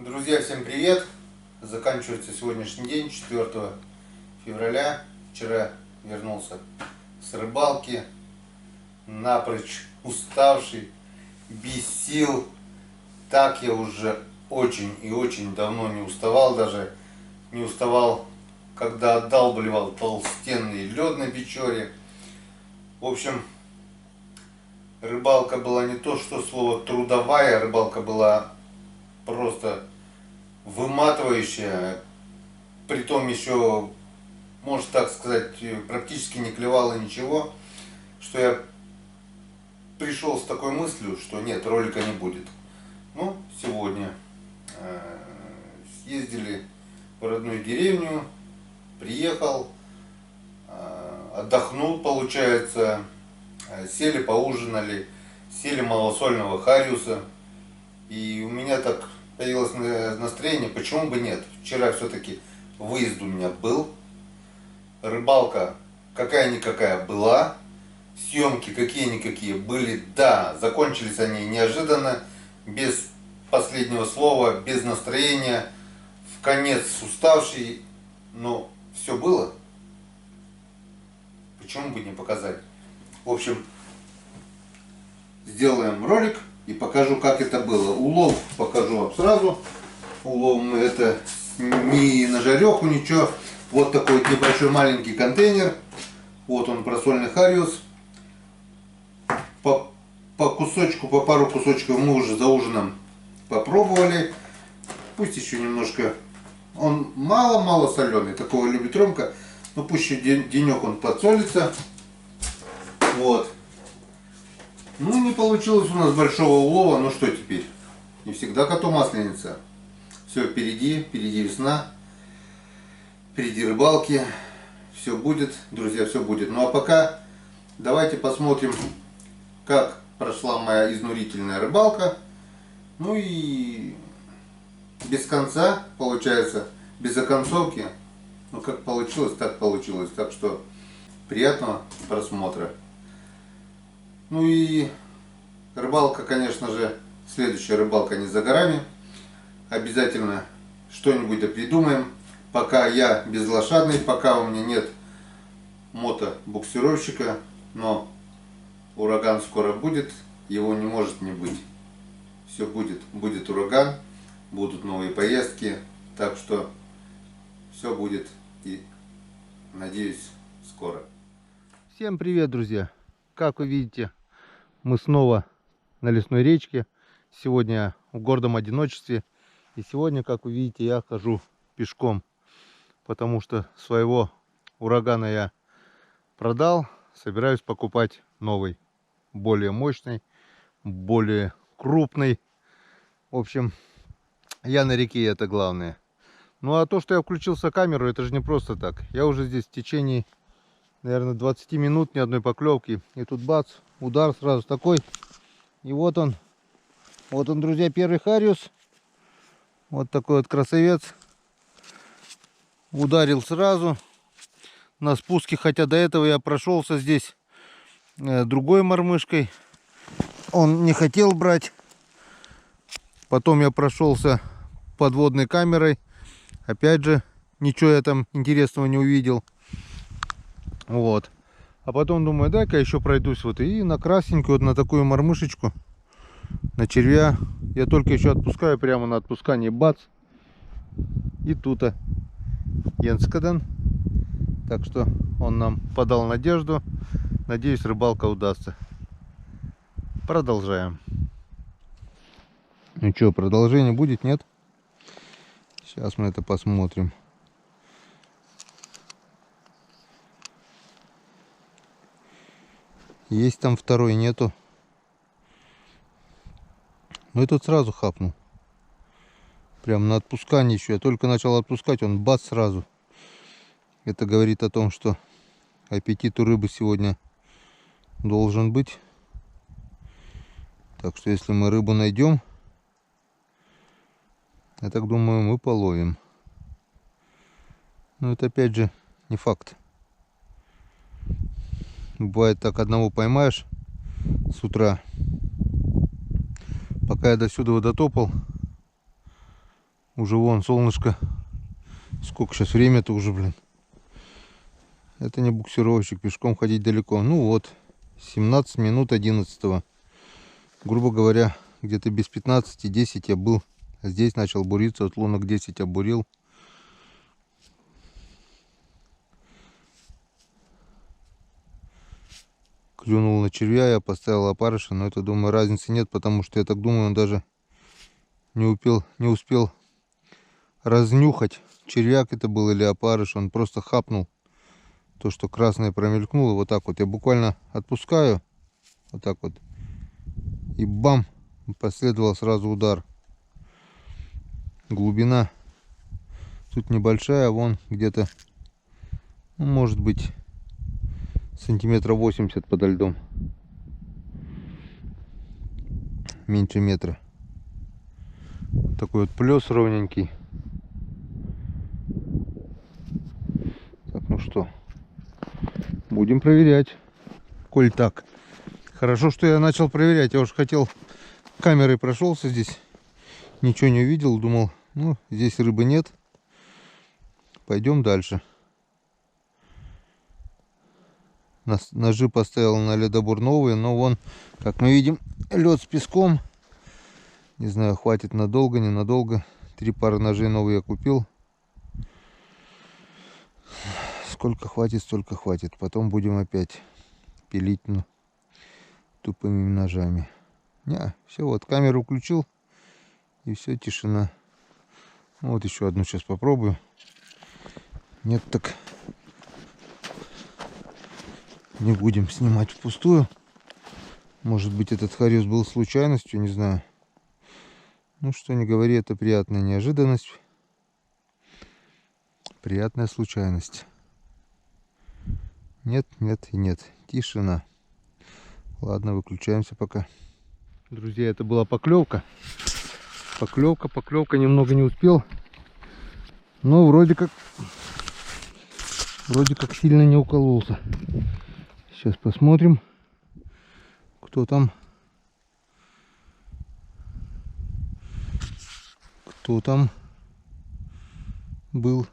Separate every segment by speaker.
Speaker 1: Друзья, всем привет! Заканчивается сегодняшний день, 4 февраля. Вчера вернулся с рыбалки, напрочь уставший, без сил. Так я уже очень и очень давно не уставал, даже не уставал, когда отдалбливал толстенный лед на Печоре. В общем, рыбалка была не то, что слово трудовая, рыбалка была просто выматывающая, притом еще, можно так сказать, практически не клевало ничего, что я пришел с такой мыслью, что нет, ролика не будет. Ну, сегодня съездили в родную деревню, приехал, отдохнул, получается, сели, поужинали, сели малосольного хариуса, и у меня так появилось настроение, почему бы нет. Вчера все-таки выезд у меня был, рыбалка какая-никакая была, съемки какие-никакие были, да, закончились они неожиданно, без последнего слова, без настроения, в конец уставший, но все было, почему бы не показать. В общем, сделаем ролик и покажу, как это было. Улов покажу вам сразу. Улов это не на жареху, ничего. Вот такой вот небольшой маленький контейнер. Вот он, просольный хариус. По кусочку, по пару кусочков мы уже за ужином попробовали. Пусть еще немножко. Он мало-мало соленый. Такого любит Ромка. Но пусть еще денек он подсолится. Вот. Ну, не получилось у нас большого улова, ну что теперь? Не всегда коту масленица. Все впереди весна, впереди рыбалки. Все будет, друзья, все будет. Ну а пока давайте посмотрим, как прошла моя изнурительная рыбалка. Ну и без конца, получается, без оконцовки. Ну как получилось, так получилось. Так что приятного просмотра. Ну и рыбалка, конечно же, следующая рыбалка не за горами. Обязательно что-нибудь да придумаем. Пока я безлошадный, пока у меня нет мотобуксировщика, но ураган скоро будет, его не может не быть. Все будет, будет ураган, будут новые поездки, так что все будет и, надеюсь, скоро. Всем привет, друзья! Как вы видите, мы снова на лесной речке. Сегодня в гордом одиночестве. И сегодня, как вы видите, я хожу пешком. Потому что своего урагана я продал. Собираюсь покупать новый. Более мощный, более крупный. В общем, я на реке, это главное. Ну а то, что я включился камеру, это же не просто так. Я уже здесь в течение, наверное, 20 минут ни одной поклевки. И тут бац, удар сразу такой. И вот он, друзья, первый хариус. Вот такой вот красавец. Ударил сразу на спуске, хотя до этого я прошелся здесь другой мормышкой. Он не хотел брать. Потом я прошелся подводной камерой. Опять же, ничего я там интересного не увидел. Вот. А потом думаю, дай-ка еще пройдусь вот и на красненькую, вот на такую мормышечку. На червя. Я только еще отпускаю, прямо на отпускании бац. И тут-то Енскаден. Так что он нам подал надежду. Надеюсь, рыбалка удастся. Продолжаем. Ну что, продолжение будет, нет? Сейчас мы это посмотрим. Есть там второй, нету. Ну и тут сразу хапнул. Прям на отпускании еще. Я только начал отпускать, он бац сразу. Это говорит о том, что аппетит у рыбы сегодня должен быть. Так что если мы рыбу найдем, я так думаю, мы половим. Но это опять же не факт. Бывает так, одного поймаешь с утра. Пока я до сюда дотопал, Уже вон солнышко. Сколько сейчас время-то уже, блин. Это не буксировщик, пешком ходить далеко. Ну вот, 17 минут 11-го. Грубо говоря, где-то без 15-10 я был. Здесь начал буриться, от лунок 10 обурил. Клюнул на червя, я поставил опарыша, но это, думаю, разницы нет, потому что, я так думаю, он даже не успел разнюхать, червяк это был или опарыш. Он просто хапнул то, что красное промелькнуло. Вот так вот я буквально отпускаю, вот так вот, и бам, последовал сразу удар. Глубина тут небольшая, вон где-то, ну, может быть, сантиметров 80 подо льдом, меньше метра. Вот такой вот плес ровненький. Так, ну что, будем проверять, коль так. Хорошо, что я начал проверять. Я уж хотел, камерой прошелся здесь, ничего не увидел, думал, ну, здесь рыбы нет, пойдем дальше. Ножи поставил на ледобур новые, но вон, как мы видим, лед с песком. Не знаю, хватит надолго, ненадолго. 3 пары ножей новые я купил. Сколько хватит, столько хватит. Потом будем опять пилить, ну, тупыми ножами. Не, все, вот камеру включил, и все, тишина. Вот еще одну сейчас попробую. Нет, так не будем снимать впустую. Может быть, этот хариус был случайностью, не знаю. Ну, что ни говори, это приятная неожиданность. Приятная случайность. Нет, нет и нет. Тишина. Ладно, выключаемся пока. Друзья, это была поклевка. Поклевка. Немного не успел. Но вроде как сильно не укололся. Сейчас посмотрим, кто там. Кто там был.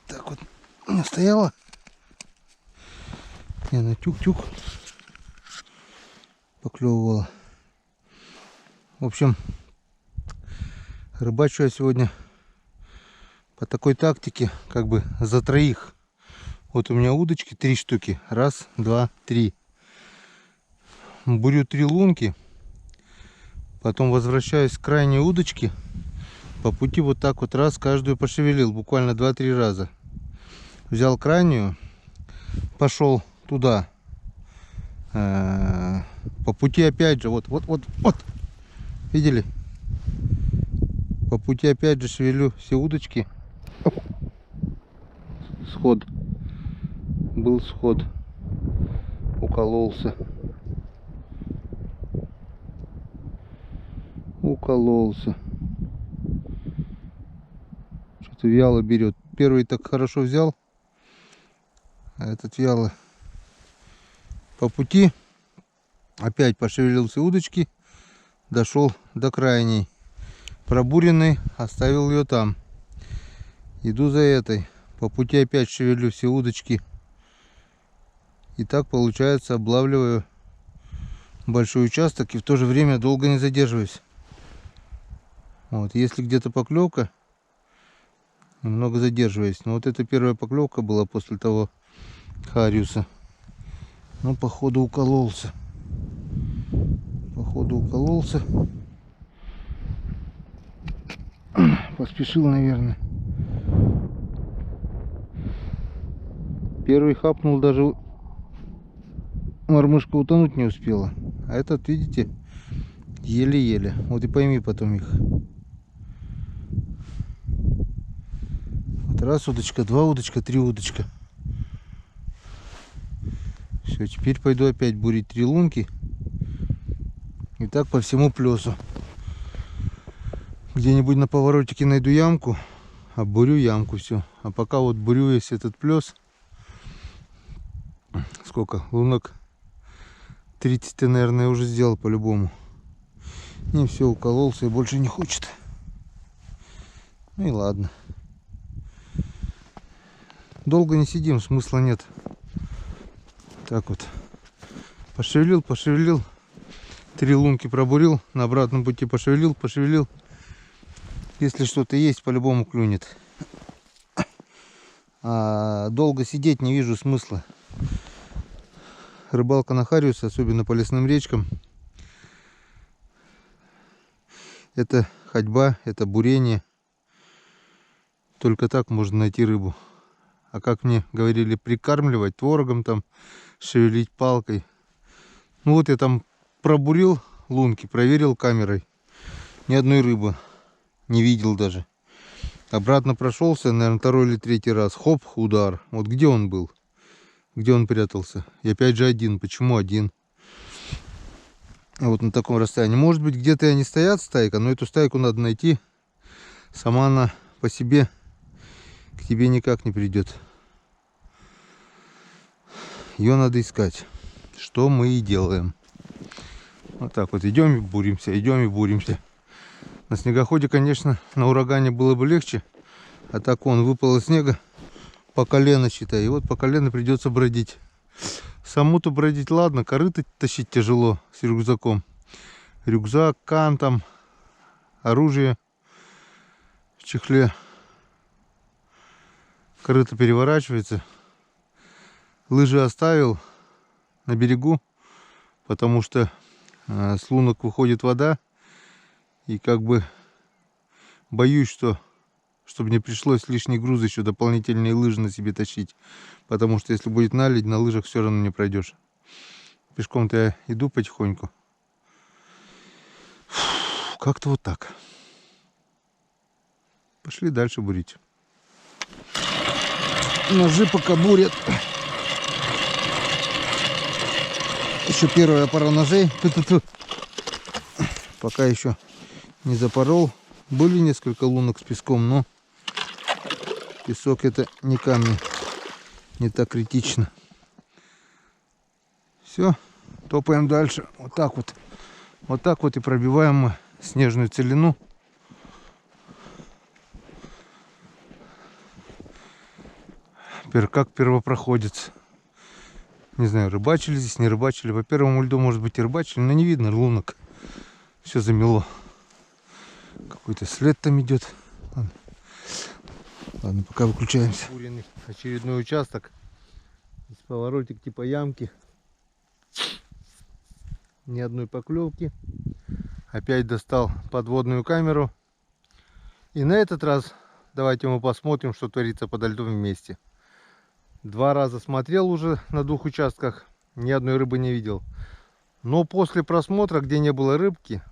Speaker 1: Так вот, не стояла. И она тюк-тюк поклевывала. В общем, рыбачу я сегодня по такой тактике, как бы за троих. Вот у меня удочки 3 штуки. 1, 2, 3. Бурю 3 лунки. Потом возвращаюсь к крайней удочке. По пути вот так вот раз каждую пошевелил. Буквально 2-3 раза. Взял крайнюю. Пошел туда. По пути опять же. Вот. Видели? По пути опять же шевелю все удочки. Сход. Был сход. Укололся. Что-то вяло берет. Первый так хорошо взял, а этот вяло. По пути опять пошевелил все удочки. Дошел до крайней. Пробуренный, оставил ее там. Иду за этой. По пути опять шевелю все удочки. И так получается, облавливаю большой участок и в то же время долго не задерживаюсь. Вот, если где-то поклевка, немного задерживаюсь. Но вот эта первая поклевка была после того хариуса. Ну, походу укололся. Поспешил, наверное. Первый хапнул, даже мормышка утонуть не успела. А этот, видите, еле-еле. Вот и пойми потом их. Вот раз удочка, 2 удочка, 3 удочка. Все, теперь пойду опять бурить 3 лунки. И так по всему плесу. Где-нибудь на поворотике найду ямку, обурю ямку, все. А пока вот бурю весь этот плес. Сколько? Лунок 30 ты, наверное, уже сделал по-любому. Не, все, укололся и больше не хочет. Ну и ладно. Долго не сидим, смысла нет. Так вот. Пошевелил, пошевелил. 3 лунки пробурил. На обратном пути пошевелил, пошевелил. Если что-то есть, по-любому клюнет. А долго сидеть не вижу смысла. Рыбалка на хариусе, особенно по лесным речкам, это ходьба, это бурение. Только так можно найти рыбу. А как мне говорили, прикармливать творогом, там, шевелить палкой. Ну вот я там пробурил лунки, проверил камерой. Ни одной рыбы не видел даже. Обратно прошелся, наверное, 2-й или 3-й раз. Хоп, удар. Вот где он был? Где он прятался? И опять же один. Почему один? Вот на таком расстоянии. Может быть, где-то и они стоят, стайка, но эту стайку надо найти. Сама она по себе к тебе никак не придет. Ее надо искать. Что мы и делаем. Вот так вот идем и буримся, идем и буримся. На снегоходе, конечно, на урагане было бы легче. А так он выпал из снега по колено, считай. И вот по колено придется бродить. Саму-то бродить ладно, корыто тащить тяжело с рюкзаком. Рюкзак, кантом, оружие в чехле. Корыто переворачивается. Лыжи оставил на берегу, потому что с лунок выходит вода. И как бы боюсь, что чтобы не пришлось лишний груз еще дополнительные лыжи на себе тащить. Потому что если будет наледь, на лыжах все равно не пройдешь. Пешком-то я иду потихоньку. Как-то вот так. Пошли дальше бурить. Ножи пока бурят. Еще первая пара ножей. Ту-ту-ту. Пока еще не запорол. Были несколько лунок с песком, но песок это не камни. Не так критично. Все, топаем дальше. Вот так вот. Вот так вот и пробиваем мы снежную целину. Как первопроходец. Не знаю, рыбачили здесь, не рыбачили. По первому льду, может быть, и рыбачили, но не видно лунок. Все замело. Какой-то след там идет. Ладно, ладно, пока выключаемся. Буренный очередной участок. Здесь поворотик типа ямки. Ни одной поклевки. Опять достал подводную камеру. И на этот раз давайте мы посмотрим, что творится под льдом вместе. 2 раза смотрел уже на 2 участках. Ни одной рыбы не видел. Но после просмотра, где не было рыбки,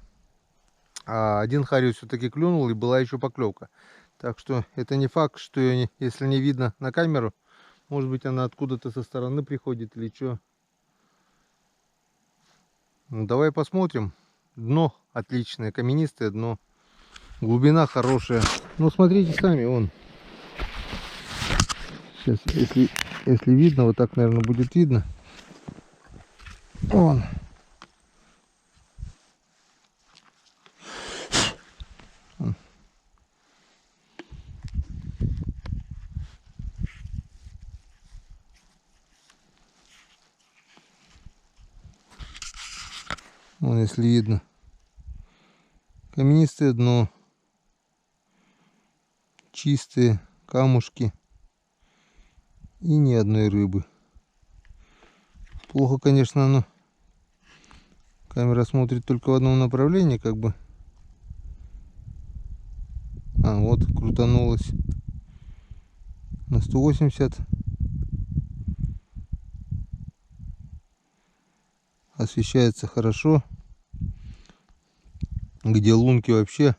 Speaker 1: один хариус все-таки клюнул и была еще поклевка. Так что это не факт, что ее, если не видно на камеру, может быть она откуда-то со стороны приходит или что. Ну, давай посмотрим. Дно отличное, каменистое дно. Глубина хорошая. Ну смотрите сами, вон. Сейчас, если видно, вот так, наверное, будет видно. Вон. Вон, если видно. Каменистое дно. Чистые камушки. И ни одной рыбы. Плохо, конечно, оно. Камера смотрит только в одном направлении, как бы. Вот крутанулась на 180. Освещается хорошо. Где лунки вообще,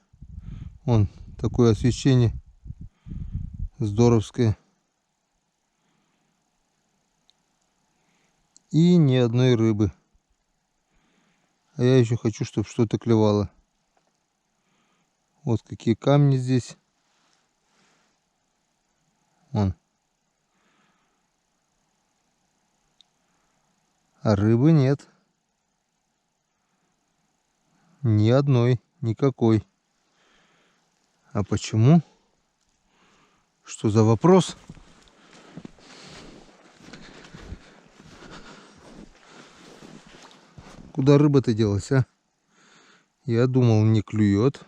Speaker 1: вон такое освещение здоровское. И ни одной рыбы. А я еще хочу, чтобы что-то клевало. Вот какие камни здесь. Вон.
Speaker 2: А рыбы нет. Ни одной, никакой. А почему? Что за вопрос? Куда рыба-то делась, а? Я думал, не клюет.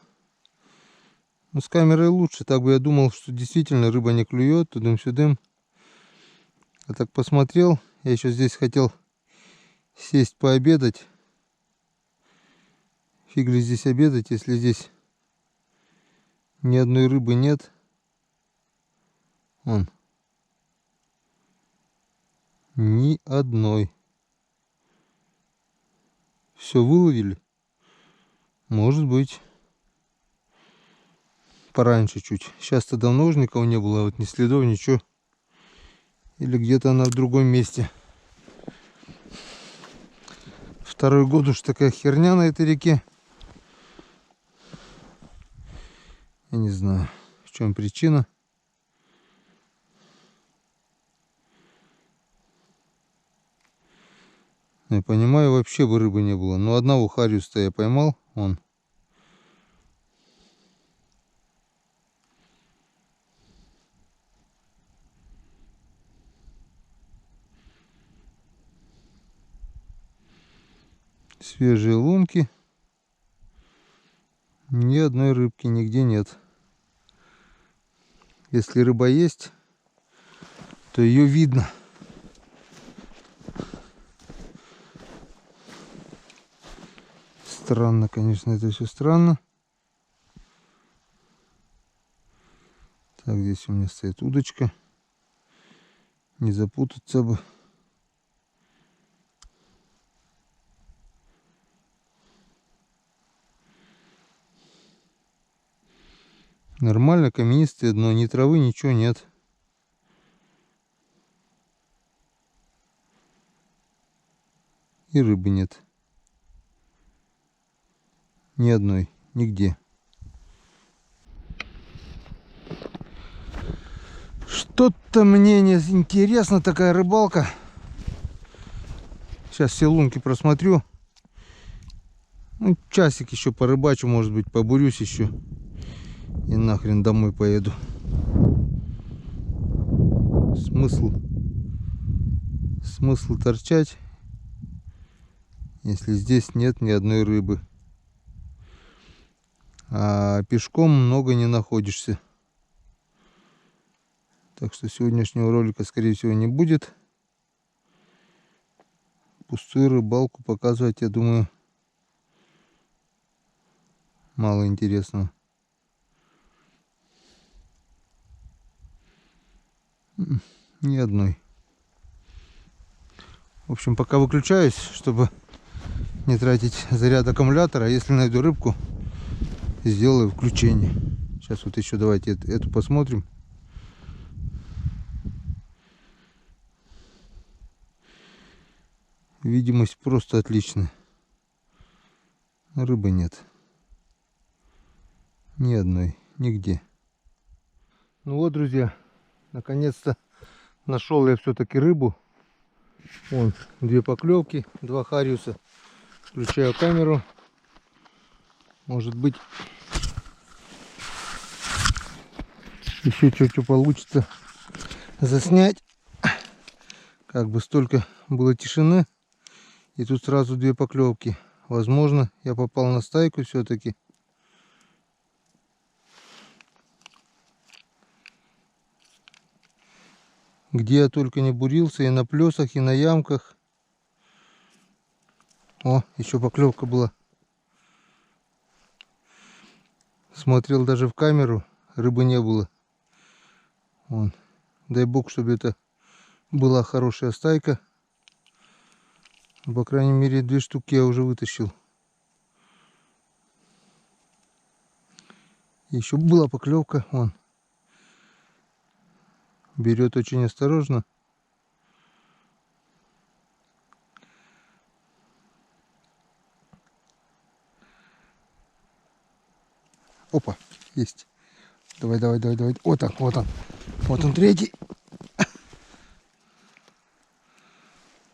Speaker 2: Ну, с камерой лучше. Так бы я думал, что действительно рыба не клюет. Тудым-сюдым. А так посмотрел. Я еще здесь хотел сесть пообедать. Фиг ли здесь обедать, если здесь ни одной рыбы нет. Вон. Ни одной. Все выловили? Может быть. Пораньше чуть. Сейчас-то давно уже никого не было. Вот ни следов, ничего. Или где-то она в другом месте. Второй год уж такая херня на этой реке. Я не знаю, в чем причина. Я понимаю, вообще бы рыбы не было. Но одного хариуса я поймал. Вон. Свежие лунки. Ни одной рыбки нигде нет. Если рыба есть, то ее видно. Странно, конечно, это все странно. Так, здесь у меня стоит удочка. Не запутаться бы. Нормально, каменистое дно, ни травы, ничего нет. И рыбы нет. Ни одной, нигде. Что-то мне не интересна такая рыбалка. Сейчас все лунки просмотрю. Ну, часик еще порыбачу, может быть, побурюсь еще. И нахрен домой поеду. Смысл торчать, если здесь нет ни одной рыбы. А пешком много не находишься. Так что сегодняшнего ролика, скорее всего, не будет. Пустую рыбалку показывать, я думаю, мало интересного. Ни одной. В общем, пока выключаюсь, чтобы не тратить заряд аккумулятора. Если найду рыбку, сделаю включение. Сейчас вот еще давайте эту посмотрим. Видимость просто отличная. Рыбы нет. Ни одной. Нигде. Ну вот, друзья. Наконец-то нашел я все-таки рыбу. Вон, 2 поклевки, 2 хариуса. Включаю камеру. Может быть, еще что-то получится заснять. Как бы столько было тишины. И тут сразу 2 поклевки. Возможно, я попал на стайку все-таки. Где я только не бурился, и на плесах, и на ямках. О, еще поклевка была. Смотрел даже в камеру, рыбы не было. Вон. Дай бог, чтобы это была хорошая стайка. По крайней мере, 2 штуки я уже вытащил. Еще была поклевка. Вон. Берет очень осторожно. Опа, есть. Давай, давай, давай, давай. Вот он, вот он. Вот он, 3.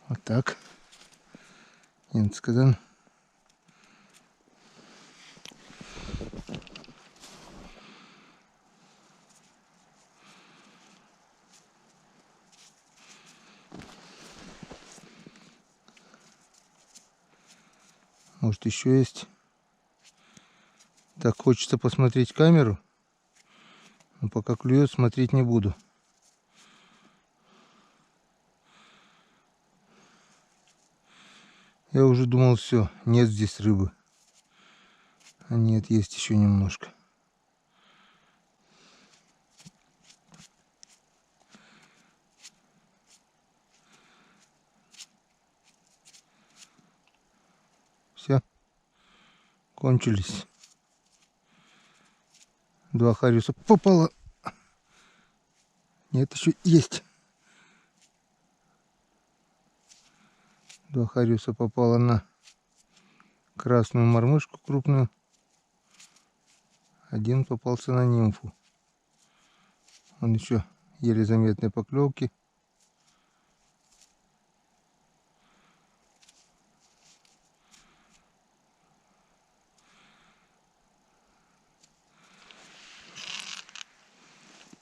Speaker 2: Вот так. Янцкадан. Может, еще есть. Так, хочется посмотреть камеру. Но пока клюет, смотреть не буду. Я уже думал, все, нет здесь рыбы. А нет, есть еще немножко. Все, кончились. 2 хариуса попало. Нет, еще есть. 2 хариуса попало на красную мормышку крупную. 1 попался на нимфу. Он еще еле заметные поклевки.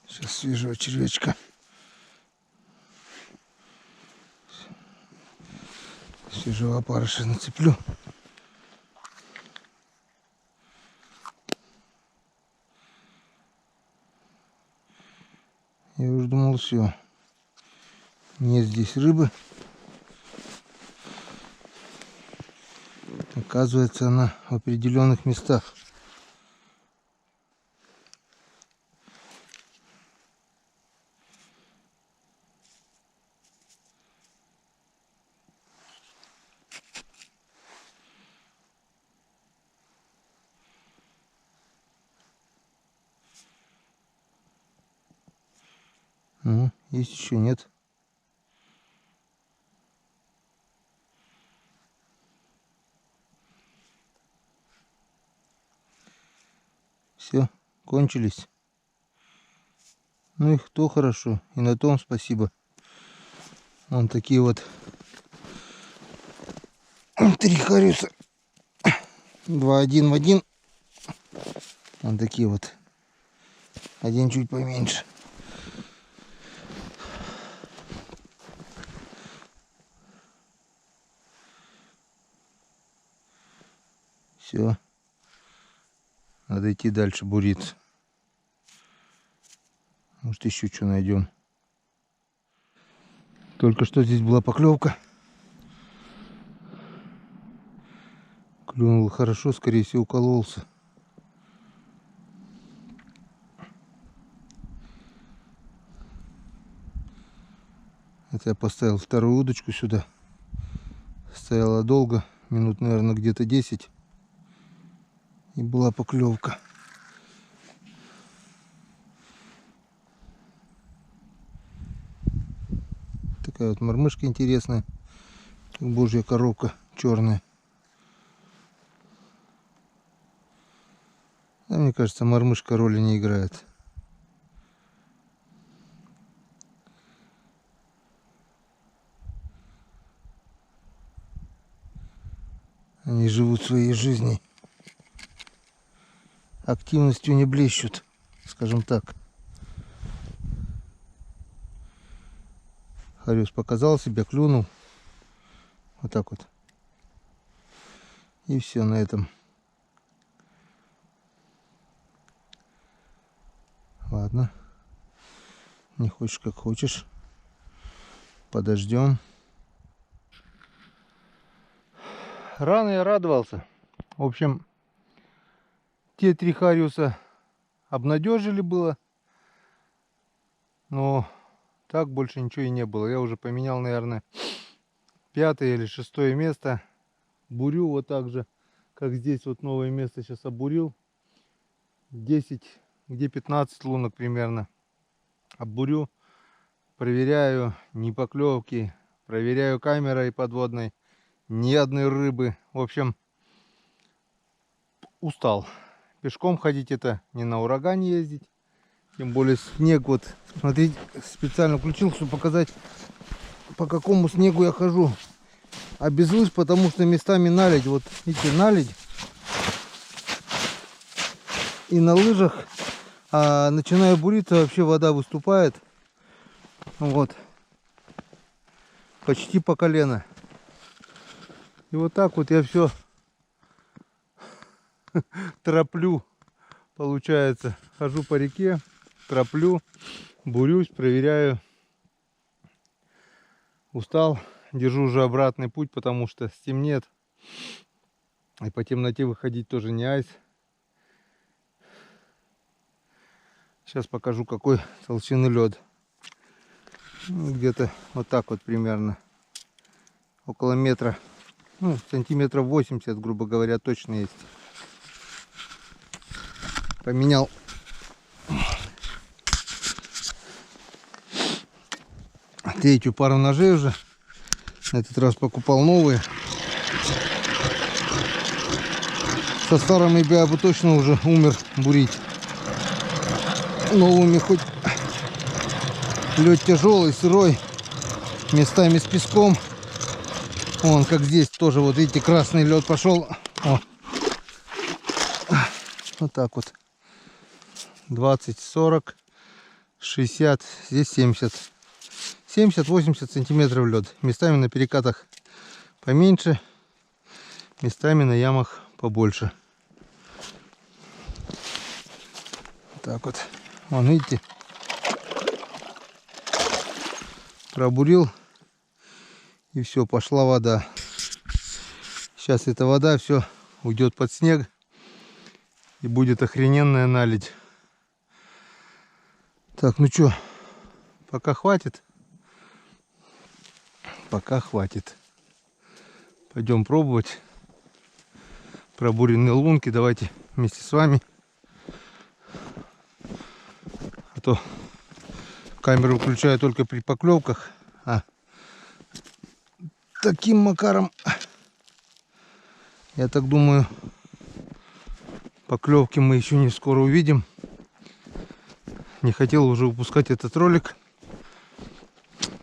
Speaker 2: Сейчас свежего червячка. Свежего опарыша нацеплю. Я уже думал, все. Нет здесь рыбы. Оказывается, она в определенных местах. Ну, есть еще нет. Все, кончились. Ну и то хорошо. И на том спасибо. Вон такие вот 3 хариуса. 2 1 в 1. Вон такие вот. 1 чуть поменьше. Все. Надо идти дальше буриться. Может, еще что найдем. Только что здесь была поклевка. Клюнул хорошо, скорее всего, укололся. Это я поставил вторую удочку сюда. Стояла долго, минут, наверное, где-то 10. И была поклевка. Такая вот мормышка интересная. Божья коровка черная. А мне кажется, мормышка роли не играет. Они живут своей жизнью. Активностью не блещут, скажем так. Хариус показал себя, клюнул. Вот так вот. И все на этом. Ладно. Не хочешь, как хочешь. Подождем. Рано я радовался. В общем, те 3 хариуса обнадежили было. Но так больше ничего и не было. Я уже поменял, наверное, 5-е или 6-е место. Бурю вот так же, как здесь вот новое место сейчас обурил. 10, где 15 лунок примерно. Обурю, проверяю, ни поклевки, проверяю камерой подводной, ни одной рыбы. В общем, устал. Пешком ходить — это не на урагане ездить. Тем более снег вот, смотрите, специально включил, чтобы показать, по какому снегу я хожу. А без лыж, потому что местами наледь. Вот видите, наледь. И на лыжах, а начиная буриться, вообще вода выступает. Вот. Почти по колено. И вот так вот я все тороплю. Получается, хожу по реке, тороплю, бурюсь, проверяю. Устал, держу уже обратный путь, потому что стемнеет. И по темноте выходить тоже не айс. Сейчас покажу, какой толщины лед. Где-то вот так вот примерно. Около метра. Ну, сантиметров 80, грубо говоря, точно есть. Поменял третью пару ножей уже. На этот раз покупал новые. Со старыми я бы точно уже умер бурить. Новыми хоть лед тяжелый, сырой, местами с песком. Вон, как здесь тоже, вот видите, красный лед пошел. О. Вот так вот. 20, 40, 60, здесь 70. 70-80 сантиметров лед. Местами на перекатах поменьше, местами на ямах побольше. Так вот. Вон, видите? Пробурил. И все, пошла вода. Сейчас эта вода все уйдет под снег. И будет охрененная наледь. Так, ну что, пока хватит. Пока хватит. Пойдем пробовать. Пробуренные лунки. Давайте вместе с вами. А то камеру выключаю только при поклевках. А таким макаром, я так думаю, поклевки мы еще не скоро увидим. Не хотел уже выпускать этот ролик.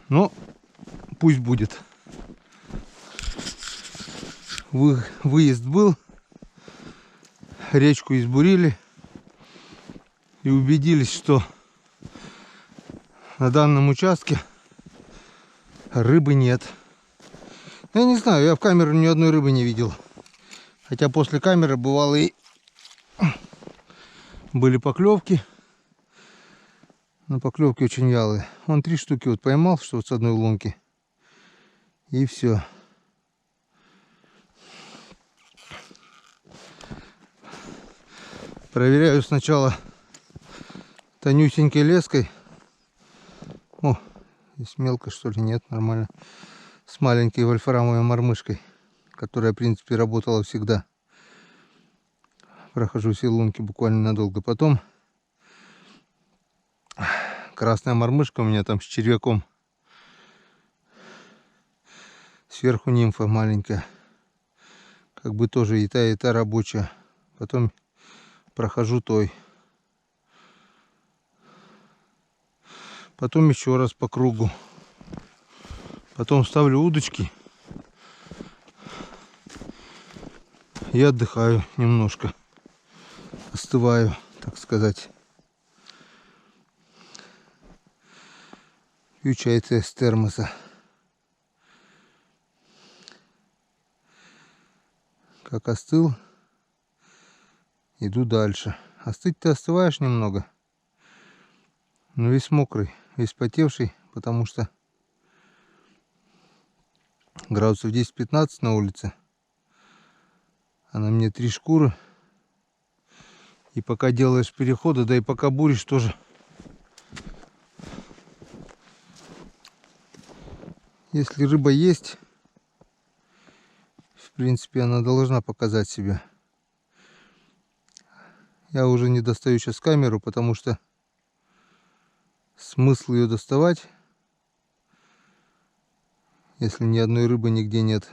Speaker 2: Но пусть будет. Выезд был. Речку избурили. И убедились, что на данном участке рыбы нет. Я не знаю, я в камеру ни одной рыбы не видел. Хотя после камеры бывало и были поклевки. Но поклевки очень вялые. Вон 3 штуки вот поймал, что вот с одной лунки. И все. Проверяю сначала тонюсенькой леской. О, здесь мелко, что ли? Нет, нормально. С маленькой вольфрамовой мормышкой, которая, в принципе, работала всегда. Прохожу все лунки буквально надолго. Потом красная мормышка у меня там с червяком. Сверху нимфа маленькая. Как бы тоже и та рабочая. Потом прохожу той. Потом еще раз по кругу. Потом ставлю удочки. И отдыхаю немножко. Остываю, так сказать. Пью чай из термоса. Как остыл, иду дальше. Остыть-то остываешь немного. Но весь мокрый, весь потевший, потому что градусов 10-15 на улице. А на мне 3 шкуры. И пока делаешь переходы, да и пока буришь тоже. Если рыба есть, в принципе, она должна показать себя. Я уже не достаю сейчас камеру, потому что смысл ее доставать, если ни одной рыбы нигде нет.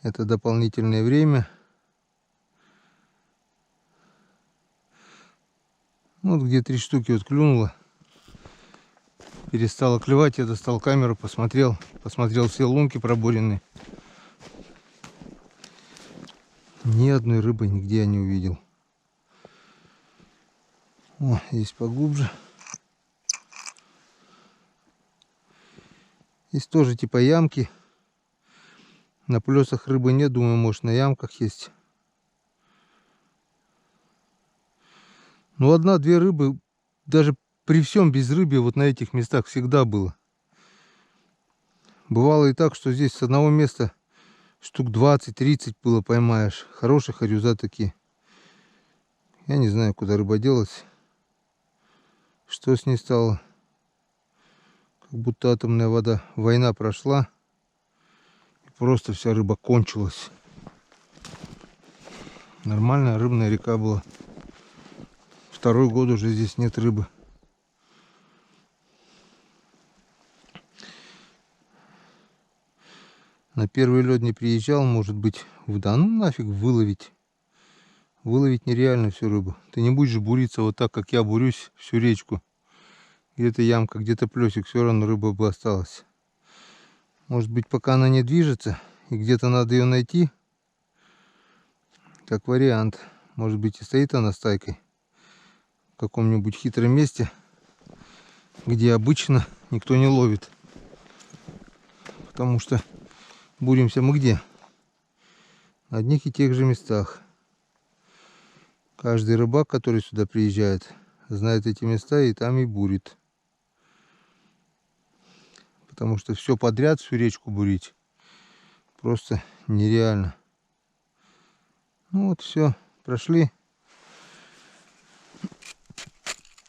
Speaker 2: Это дополнительное время. Вот где 3 штуки вот клюнуло. перестала клевать, я достал камеру, посмотрел все лунки пробуренные. Ни одной рыбы нигде я не увидел. О, здесь поглубже. Здесь тоже типа ямки. На плесах рыбы нет, думаю, может на ямках есть. Ну, одна-две рыбы, даже при всем безрыбье вот на этих местах всегда было. Бывало и так, что здесь с одного места штук 20-30 было, поймаешь. Хорошие хорюза такие. Я не знаю, куда рыба делась. Что с ней стало. Как будто атомная вода. Война прошла. И просто вся рыба кончилась. Нормальная рыбная река была. Второй год уже здесь нет рыбы. На первый лед не приезжал, может быть, да ну нафиг выловить. Выловить нереально всю рыбу. Ты не будешь буриться вот так, как я бурюсь всю речку. Где-то ямка, где-то плесик, все равно рыба бы осталась. Может быть, пока она не движется, и где-то надо ее найти, как вариант. Может быть, и стоит она стайкой в каком-нибудь хитром месте, где обычно никто не ловит. Потому что буримся мы где? На одних и тех же местах. Каждый рыбак, который сюда приезжает, знает эти места и там и бурит. Потому что все подряд, всю речку бурить просто нереально. Ну вот все, прошли.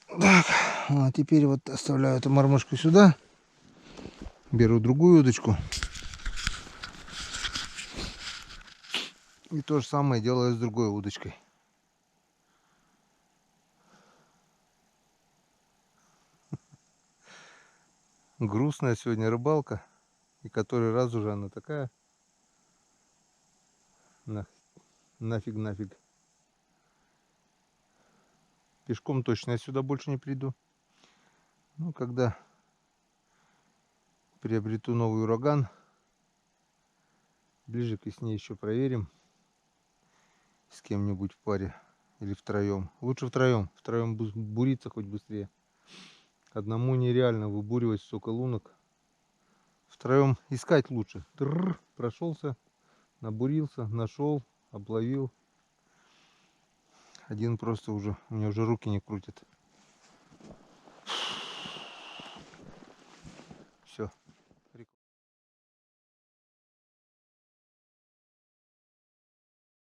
Speaker 2: Так, а теперь вот оставляю эту мормышку сюда. Беру другую удочку. И то же самое делаю с другой удочкой. Грустная сегодня рыбалка. И который раз уже она такая. Нафиг. Пешком точно я сюда больше не приду. Ну, когда приобрету новый ураган, ближе к весне еще проверим с кем-нибудь в паре или втроем. Лучше втроем. Втроем буриться хоть быстрее. Одному нереально выбуривать столько лунок. Втроем искать лучше. Прошелся, набурился, нашел, обловил. Один просто уже, у меня уже руки не крутят. Все.